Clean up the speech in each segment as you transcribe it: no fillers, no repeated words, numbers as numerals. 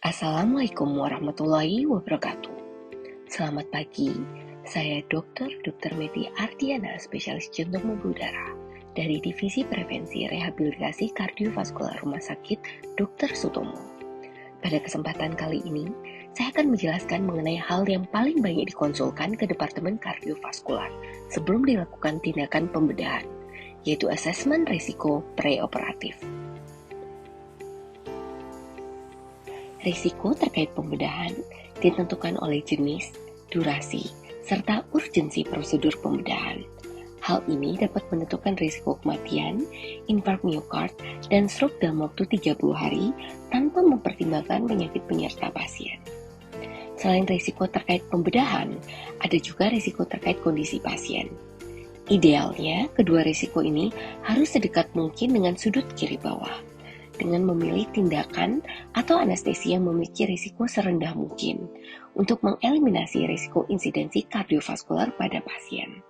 Assalamualaikum warahmatullahi wabarakatuh. Selamat pagi, saya Dr. Meti Ardiana, spesialis jantung pembuluh darah dari Divisi Prevensi Rehabilitasi Kardiovaskular Rumah Sakit Dr. Sutomo. Pada kesempatan kali ini, saya akan menjelaskan mengenai hal yang paling banyak dikonsulkan ke Departemen Kardiovaskular sebelum dilakukan tindakan pembedahan, yaitu asesmen risiko preoperatif. Risiko terkait pembedahan ditentukan oleh jenis, durasi, serta urgensi prosedur pembedahan. Hal ini dapat menentukan risiko kematian, infark miokard, dan stroke dalam waktu 30 hari tanpa mempertimbangkan penyakit penyerta pasien. Selain risiko terkait pembedahan, ada juga risiko terkait kondisi pasien. Idealnya, kedua risiko ini harus sedekat mungkin dengan sudut kiri bawah, dengan memilih tindakan atau anestesi yang memiliki risiko serendah mungkin untuk mengeliminasi risiko insidensi kardiovaskular pada pasien.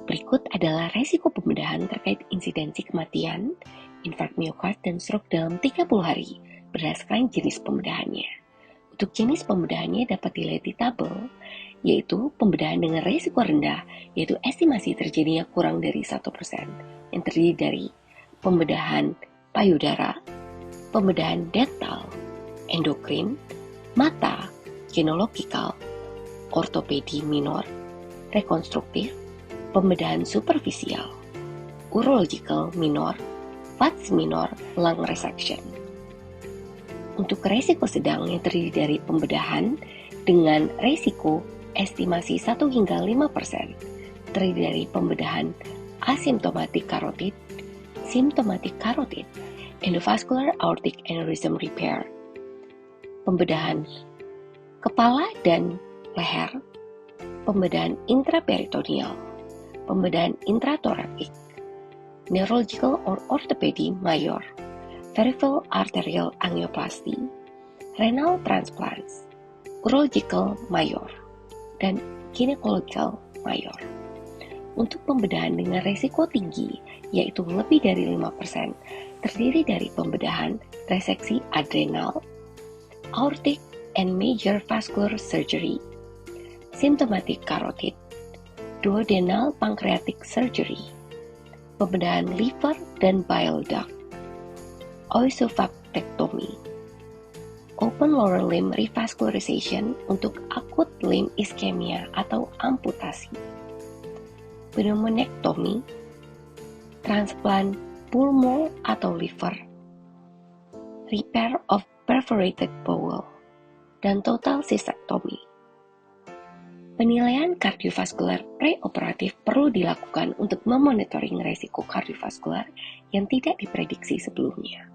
Berikut adalah risiko pembedahan terkait insidensi kematian, infark miokard, dan stroke dalam 30 hari berdasarkan jenis pembedahannya. Untuk jenis pembedahannya dapat dilihat di tabel, yaitu pembedahan dengan risiko rendah, yaitu estimasi terjadinya kurang dari 1%, yang terdiri dari pembedahan payudara, pembedahan dental, endokrin, mata, ginekologikal, ortopedi minor, rekonstruktif, pembedahan superficial, urological minor, VATS minor, lung resection. Untuk resiko sedang yang terdiri dari pembedahan dengan resiko estimasi 1 hingga 5%, terdiri dari pembedahan asimptomatik karotid, symptomatic carotid, endovascular aortic aneurysm repair, pembedahan kepala dan leher, pembedahan intraperitoneal, pembedahan intrathoracic, neurological or orthopedy mayor, peripheral arterial angioplasty, renal transplants, urological mayor, dan gynecological mayor. Untuk pembedahan dengan resiko tinggi, yaitu lebih dari 5%, terdiri dari pembedahan reseksi adrenal, aortic and major vascular surgery, symptomatic carotid, duodenal pancreatic surgery, pembedahan liver dan bile duct, oesophancectomy, open lower limb revascularization untuk akut limb ischemia atau amputasi, pneumonectomy, transplant pulmo atau liver, repair of perforated bowel, dan total cystectomy. Penilaian kardiovaskular preoperatif perlu dilakukan untuk memonitoring risiko kardiovaskular yang tidak diprediksi sebelumnya.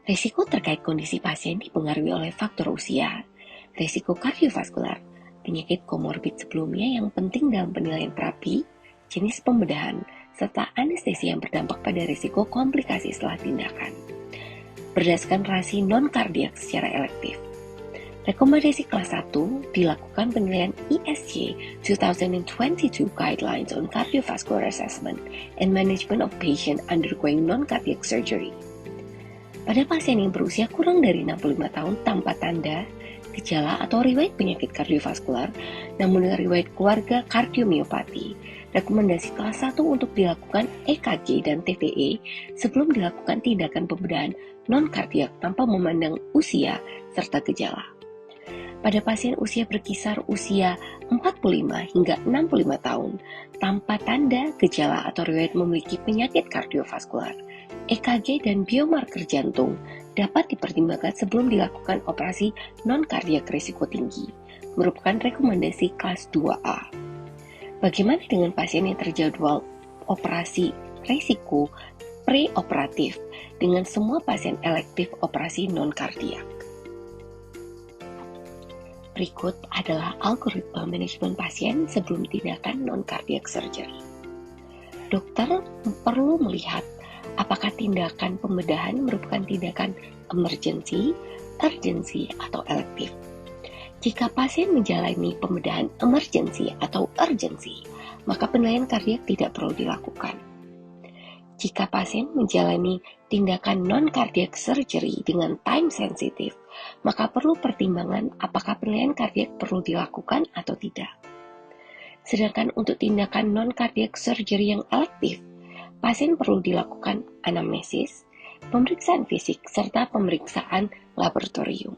Risiko terkait kondisi pasien dipengaruhi oleh faktor usia, risiko kardiovaskular, penyakit komorbid sebelumnya yang penting dalam penilaian terapi, jenis pembedahan, serta anestesi yang berdampak pada risiko komplikasi setelah tindakan. Berdasarkan rasi non-kardiak secara elektif, rekomendasi kelas 1 dilakukan penilaian ESC 2022 Guidelines on Cardiovascular Assessment and Management of Patient Undergoing Non-Cardiac Surgery. Pada pasien yang berusia kurang dari 65 tahun tanpa tanda, gejala atau riwayat penyakit kardiovaskular, namun dengan riwayat keluarga kardiomiopati, rekomendasi kelas 1 untuk dilakukan EKG dan TTE sebelum dilakukan tindakan pembedahan non-kardiak tanpa memandang usia serta gejala. Pada pasien usia berkisar usia 45 hingga 65 tahun, tanpa tanda, gejala, atau riwayat memiliki penyakit kardiovaskular, EKG dan biomarker jantung dapat dipertimbangkan sebelum dilakukan operasi non-kardiak risiko tinggi, merupakan rekomendasi kelas 2A. Bagaimana dengan pasien yang terjadwal operasi risiko preoperatif dengan semua pasien elektif operasi non-kardiak? Berikut adalah algoritma manajemen pasien sebelum tindakan non-cardiac surgery. Dokter perlu melihat apakah tindakan pembedahan merupakan tindakan emergency, urgency, atau elektif. Jika pasien menjalani pembedahan emergency atau urgency, maka penilaian kardiak tidak perlu dilakukan. Jika pasien menjalani tindakan non-cardiac surgery dengan time sensitive, maka perlu pertimbangan apakah penilaian kardiak perlu dilakukan atau tidak. Sedangkan untuk tindakan non-cardiac surgery yang elektif, pasien perlu dilakukan anamnesis, pemeriksaan fisik, serta pemeriksaan laboratorium.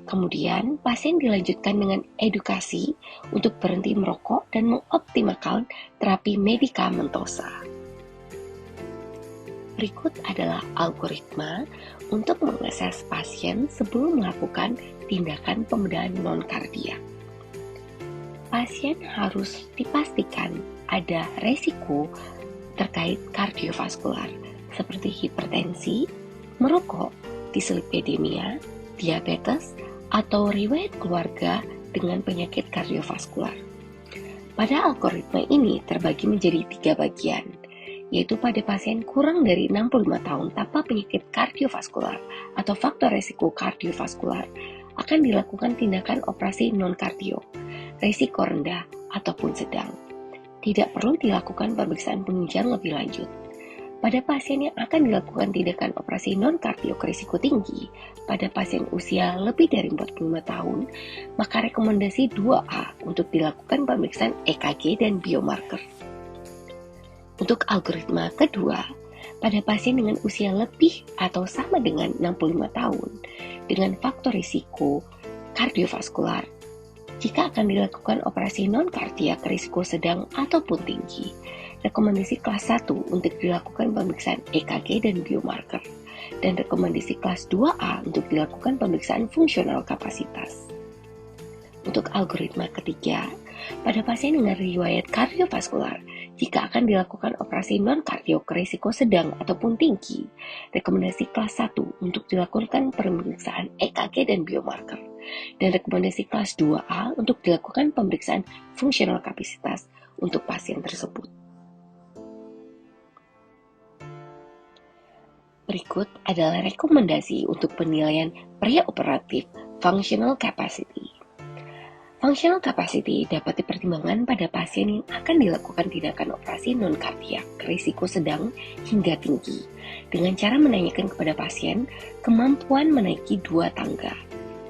Kemudian, pasien dilanjutkan dengan edukasi untuk berhenti merokok dan mengoptimalkan terapi medikamentosa. Berikut adalah algoritma untuk mengakses pasien sebelum melakukan tindakan pembedahan non-kardiak. Pasien harus dipastikan ada resiko terkait kardiovaskular seperti hipertensi, merokok, dislipidemia, diabetes, atau riwayat keluarga dengan penyakit kardiovaskular. Pada algoritma ini terbagi menjadi 3 bagian, yaitu pada pasien kurang dari 65 tahun tanpa penyakit kardiovaskular atau faktor resiko kardiovaskular akan dilakukan tindakan operasi non-kardio, resiko rendah ataupun sedang. Tidak perlu dilakukan pemeriksaan penunjang lebih lanjut. Pada pasien yang akan dilakukan tindakan operasi non-kardio risiko tinggi, pada pasien usia lebih dari 45 tahun, maka rekomendasi 2A untuk dilakukan pemeriksaan EKG dan biomarker. Untuk algoritma kedua, pada pasien dengan usia lebih atau sama dengan 65 tahun, dengan faktor risiko kardiovaskular, jika akan dilakukan operasi non-kardiak risiko sedang ataupun tinggi, rekomendasi kelas 1 untuk dilakukan pemeriksaan EKG dan biomarker, dan rekomendasi kelas 2A untuk dilakukan pemeriksaan fungsional kapasitas. Untuk algoritma ketiga, pada pasien dengan riwayat kardiovaskular, jika akan dilakukan operasi non-kardio risiko sedang ataupun tinggi, rekomendasi kelas 1 untuk dilakukan pemeriksaan EKG dan biomarker, dan rekomendasi kelas 2A untuk dilakukan pemeriksaan fungsional kapasitas untuk pasien tersebut. Berikut adalah rekomendasi untuk penilaian preoperatif functional capacity. Functional capacity dapat dipertimbangkan pada pasien yang akan dilakukan tindakan operasi non-kardiak risiko sedang hingga tinggi, dengan cara menanyakan kepada pasien kemampuan menaiki 2 tangga.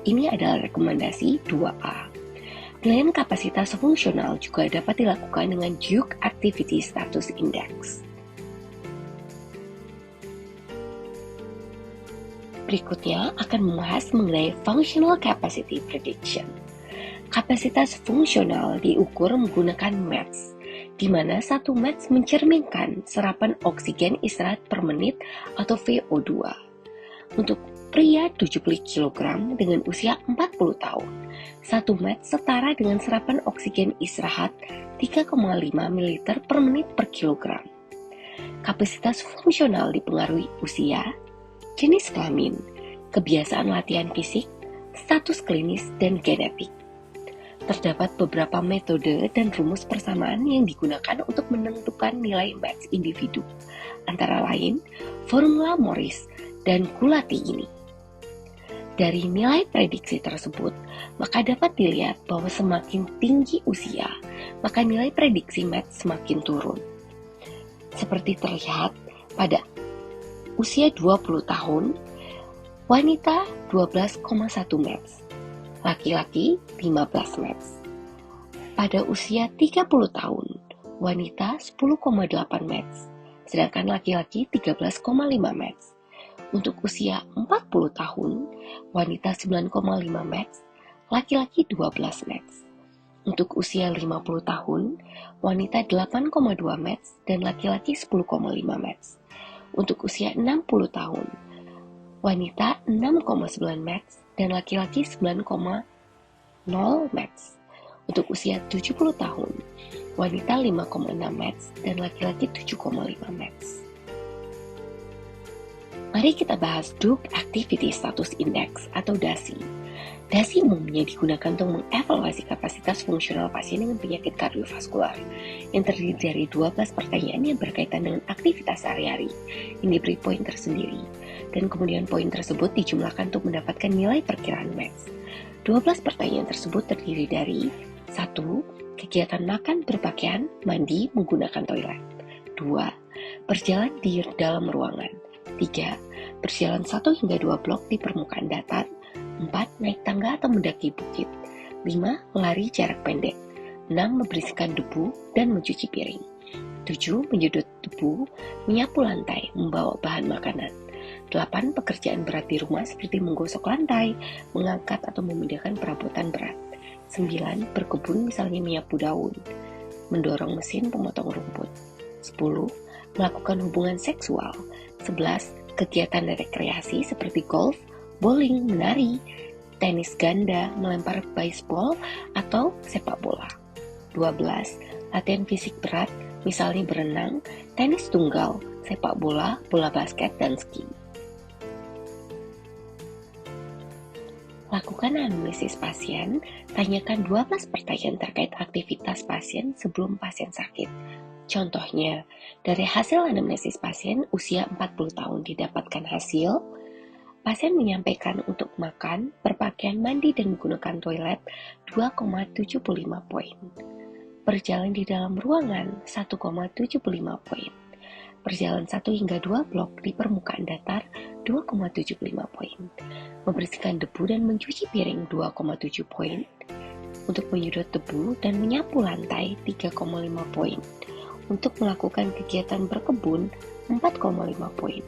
Ini adalah rekomendasi 2A. Penilaian kapasitas fungsional juga dapat dilakukan dengan Duke Activity Status Index. Berikutnya akan membahas mengenai Functional Capacity Prediction. Kapasitas fungsional diukur menggunakan METS, di mana satu METS mencerminkan serapan oksigen istirahat per menit atau VO2. Untuk pria 70 kg dengan usia 40 tahun, satu METS setara dengan serapan oksigen istirahat 3,5 ml per menit per kilogram. Kapasitas fungsional dipengaruhi usia, jenis kelamin, kebiasaan latihan fisik, status klinis, dan genetik. Terdapat beberapa metode dan rumus persamaan yang digunakan untuk menentukan nilai METS individu, antara lain formula Morris dan Gulati ini. Dari nilai prediksi tersebut, maka dapat dilihat bahwa semakin tinggi usia, maka nilai prediksi METS semakin turun. Seperti terlihat pada usia 20 tahun, wanita 12,1 METS, laki-laki 15 METS. Pada usia 30 tahun, wanita 10,8 METS, sedangkan laki-laki 13,5 METS. Untuk usia 40 tahun, wanita 9,5 METS, laki-laki 12 METS. Untuk usia 50 tahun, wanita 8,2 METS dan laki-laki 10,5 METS. Untuk usia 60 tahun, wanita 6,9 METS dan laki-laki 9,0 METS. Untuk usia 70 tahun, wanita 5,6 METS dan laki-laki 7,5 METS. Mari kita bahas Duke Activity Status Index atau DASI. DASI umumnya digunakan untuk mengevaluasi kapasitas fungsional pasien dengan penyakit kardiovaskular yang terdiri dari 12 pertanyaan yang berkaitan dengan aktivitas sehari-hari yang diberi poin tersendiri, dan kemudian poin tersebut dijumlahkan untuk mendapatkan nilai perkiraan METS. 12 pertanyaan tersebut terdiri dari 1. Kegiatan makan, berpakaian, mandi, menggunakan toilet. 2. Berjalan di dalam ruangan. 3. Berjalan 1 hingga 2 blok di permukaan datar. 4. Naik tangga atau mendaki bukit. 5. Lari jarak pendek. 6. Membersihkan debu dan mencuci piring. 7. Menyedot debu, menyapu lantai, membawa bahan makanan. 8. Pekerjaan berat di rumah seperti menggosok lantai, mengangkat atau memindahkan perabotan berat. 9. Berkebun misalnya menyapu daun, mendorong mesin pemotong rumput. 10. Melakukan hubungan seksual. 11. Kegiatan rekreasi seperti golf, bowling, menari, tenis ganda, melempar baseball, atau sepak bola. 12. Latihan fisik berat, misalnya berenang, tenis tunggal, sepak bola, bola basket, dan ski. Lakukan anamnesis pasien, tanyakan 12 pertanyaan terkait aktivitas pasien sebelum pasien sakit. Contohnya, dari hasil anamnesis pasien usia 40 tahun didapatkan hasil, pasien menyampaikan untuk makan, berpakaian, mandi, dan menggunakan toilet 2,75 poin. Berjalan di dalam ruangan 1,75 poin. Berjalan 1 hingga 2 blok di permukaan datar 2,75 poin. Membersihkan debu dan mencuci piring 2,7 poin. Untuk menyedot debu dan menyapu lantai 3,5 poin. Untuk melakukan kegiatan berkebun 4,5 poin.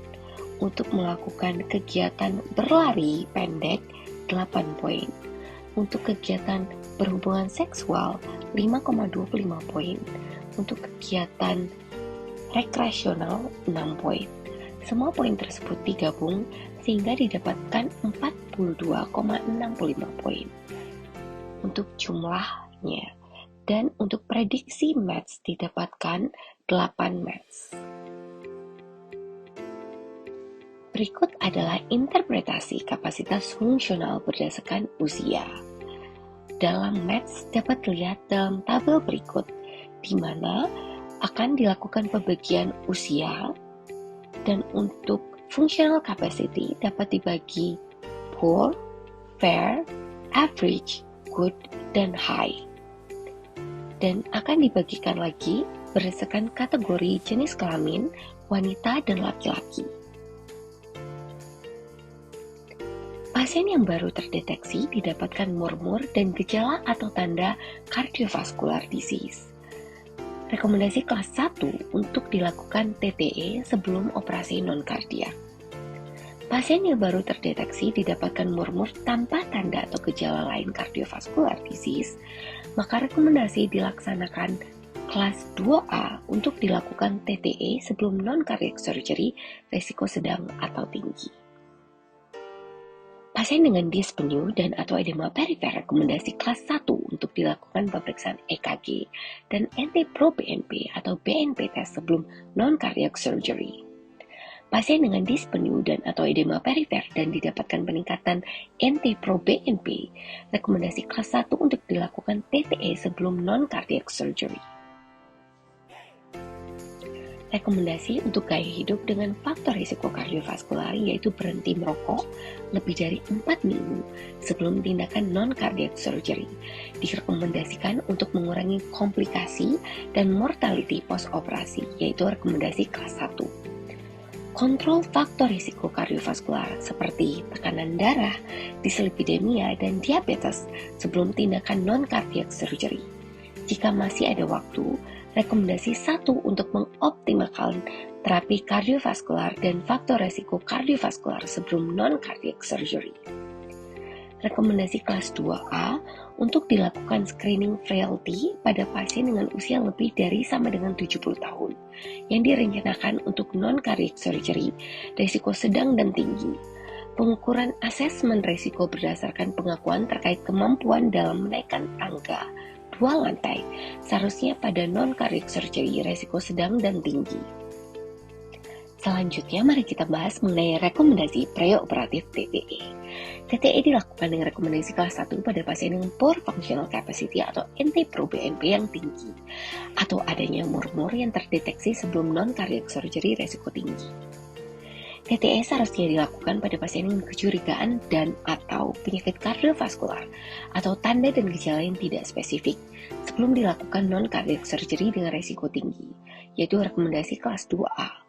Untuk melakukan kegiatan berlari pendek 8 poin. Untuk kegiatan berhubungan seksual 5,25 poin. Untuk kegiatan rekreasional 6 poin. Semua poin tersebut digabung sehingga didapatkan 42,65 poin. Untuk jumlahnya dan untuk prediksi match didapatkan 8 match. Berikut adalah interpretasi kapasitas fungsional berdasarkan usia. Dalam match dapat dilihat dalam tabel berikut, di mana akan dilakukan pembagian usia, dan untuk functional capacity dapat dibagi poor, fair, average, good, dan high. Dan akan dibagikan lagi berdasarkan kategori jenis kelamin, wanita dan laki-laki. Pasien yang baru terdeteksi didapatkan murmur dan gejala atau tanda cardiovascular disease. Rekomendasi kelas 1 untuk dilakukan TTE sebelum operasi non-kardiak. Pasien yang baru terdeteksi didapatkan murmur tanpa tanda atau gejala lain cardiovascular disease, maka rekomendasi dilaksanakan kelas 2A untuk dilakukan TTE sebelum non-cardiac surgery resiko sedang atau tinggi. Pasien dengan dyspnea dan atau edema perifer rekomendasi kelas 1 untuk dilakukan pemeriksaan EKG dan NT-proBNP atau BNP test sebelum non-cardiac surgery. Pasien dengan dyspnea dan atau edema perifer dan didapatkan peningkatan NT-proBNP rekomendasi kelas 1 untuk dilakukan TTE sebelum non-cardiac surgery. Rekomendasi untuk gaya hidup dengan faktor risiko kardiovaskular yaitu berhenti merokok lebih dari 4 minggu sebelum tindakan non-cardiac surgery. Direkomendasikan untuk mengurangi komplikasi dan mortality post-operasi yaitu rekomendasi kelas 1. Kontrol faktor risiko kardiovaskular seperti tekanan darah, dislipidemia, dan diabetes sebelum tindakan non-cardiac surgery. Jika masih ada waktu, rekomendasi 1 untuk mengoptimalkan terapi kardiovaskular dan faktor resiko kardiovaskular sebelum non-cardiac surgery. Rekomendasi kelas 2A untuk dilakukan screening frailty pada pasien dengan usia lebih dari sama dengan 70 tahun yang direncanakan untuk non-cardiac surgery, resiko sedang dan tinggi. Pengukuran asesmen resiko berdasarkan pengakuan terkait kemampuan dalam menaikkan tangga 2 lantai, seharusnya pada non-cardiac surgery resiko sedang dan tinggi. Selanjutnya, mari kita bahas mengenai rekomendasi preoperatif TTE. TTE dilakukan dengan rekomendasi kelas 1 pada pasien dengan poor functional capacity atau NT-proBNP yang tinggi, atau adanya murmur yang terdeteksi sebelum non-cardiac surgery resiko tinggi. TTE seharusnya dilakukan pada pasien dengan kecurigaan dan atau penyakit kardiovaskular atau tanda dan gejala yang tidak spesifik sebelum dilakukan non-cardiac surgery dengan resiko tinggi, yaitu rekomendasi kelas 2A.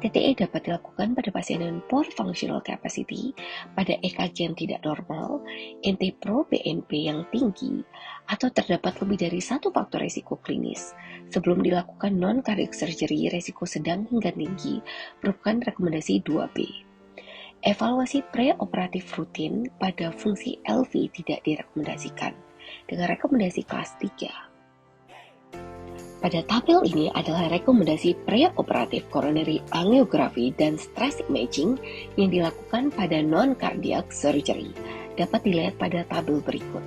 TTE dapat dilakukan pada pasien dengan poor functional capacity, pada EKG yang tidak normal, NT-proBNP yang tinggi, atau terdapat lebih dari satu faktor risiko klinis. Sebelum dilakukan non-cardiac surgery, risiko sedang hingga tinggi merupakan rekomendasi 2B. Evaluasi preoperatif rutin pada fungsi LV tidak direkomendasikan, dengan rekomendasi kelas 3. Pada tabel ini adalah rekomendasi preoperatif coronary angiography dan stress imaging yang dilakukan pada non-cardiac surgery. Dapat dilihat pada tabel berikut.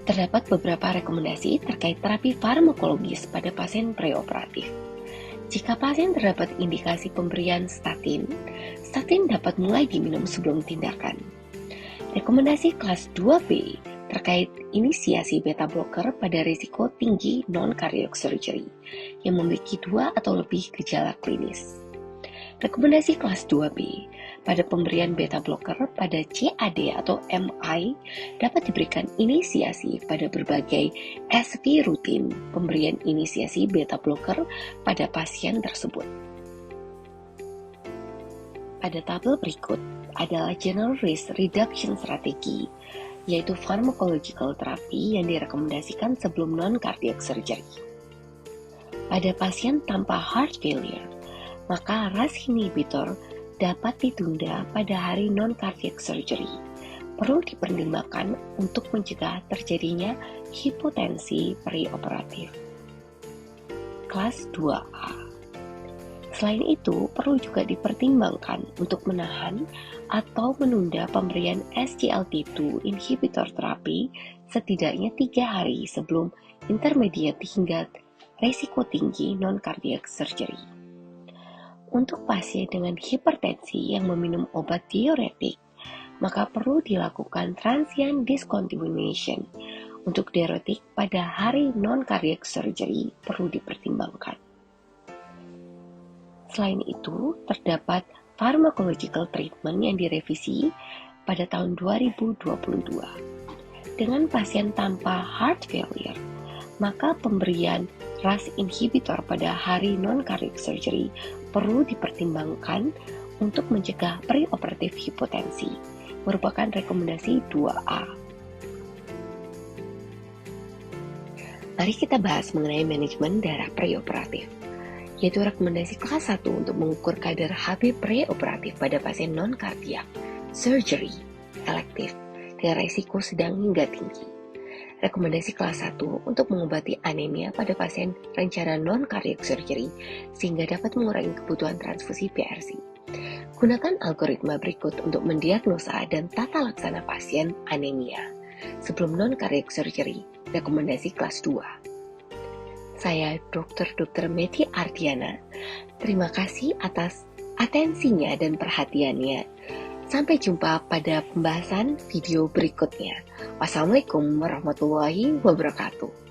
Terdapat beberapa rekomendasi terkait terapi farmakologis pada pasien preoperatif. Jika pasien terdapat indikasi pemberian statin dapat mulai diminum sebelum tindakan. Rekomendasi kelas 2B terkait inisiasi beta blocker pada risiko tinggi non-cardiac surgery yang memiliki 2 atau lebih gejala klinis. Rekomendasi kelas 2B pada pemberian beta blocker pada CAD atau MI dapat diberikan inisiasi pada berbagai SV rutin pemberian inisiasi beta blocker pada pasien tersebut. Pada tabel berikut adalah general risk reduction strategi, yaitu pharmacological therapy yang direkomendasikan sebelum non-cardiac surgery. Pada pasien tanpa heart failure, maka RAS inhibitor dapat ditunda pada hari non-cardiac surgery. Perlu dipertimbangkan untuk mencegah terjadinya hipotensi preoperatif. Kelas 2A. Selain itu, perlu juga dipertimbangkan untuk menahan atau menunda pemberian SGLT2 inhibitor terapi setidaknya 3 hari sebelum intermediate hingga risiko tinggi non-cardiac surgery. Untuk pasien dengan hipertensi yang meminum obat diuretik, maka perlu dilakukan transient discontinuation. Untuk diuretik pada hari non-cardiac surgery perlu dipertimbangkan. Selain itu, terdapat pharmacological treatment yang direvisi pada tahun 2022. Dengan pasien tanpa heart failure, maka pemberian RAS inhibitor pada hari non-cardiac surgery perlu dipertimbangkan untuk mencegah preoperatif hipotensi, merupakan rekomendasi 2A. Mari kita bahas mengenai manajemen darah preoperatif, yaitu rekomendasi kelas 1 untuk mengukur kadar Hb preoperatif pada pasien non-cardiac surgery elektif dengan risiko sedang hingga tinggi. Rekomendasi kelas 1 untuk mengobati anemia pada pasien rencana non-cardiac surgery sehingga dapat mengurangi kebutuhan transfusi PRC. Gunakan algoritma berikut untuk mendiagnosa dan tata laksana pasien anemia sebelum non-cardiac surgery. Rekomendasi kelas 2. Saya Dr. Meti Ardiana. Terima kasih atas atensinya dan perhatiannya. Sampai jumpa pada pembahasan video berikutnya. Wassalamualaikum warahmatullahi wabarakatuh.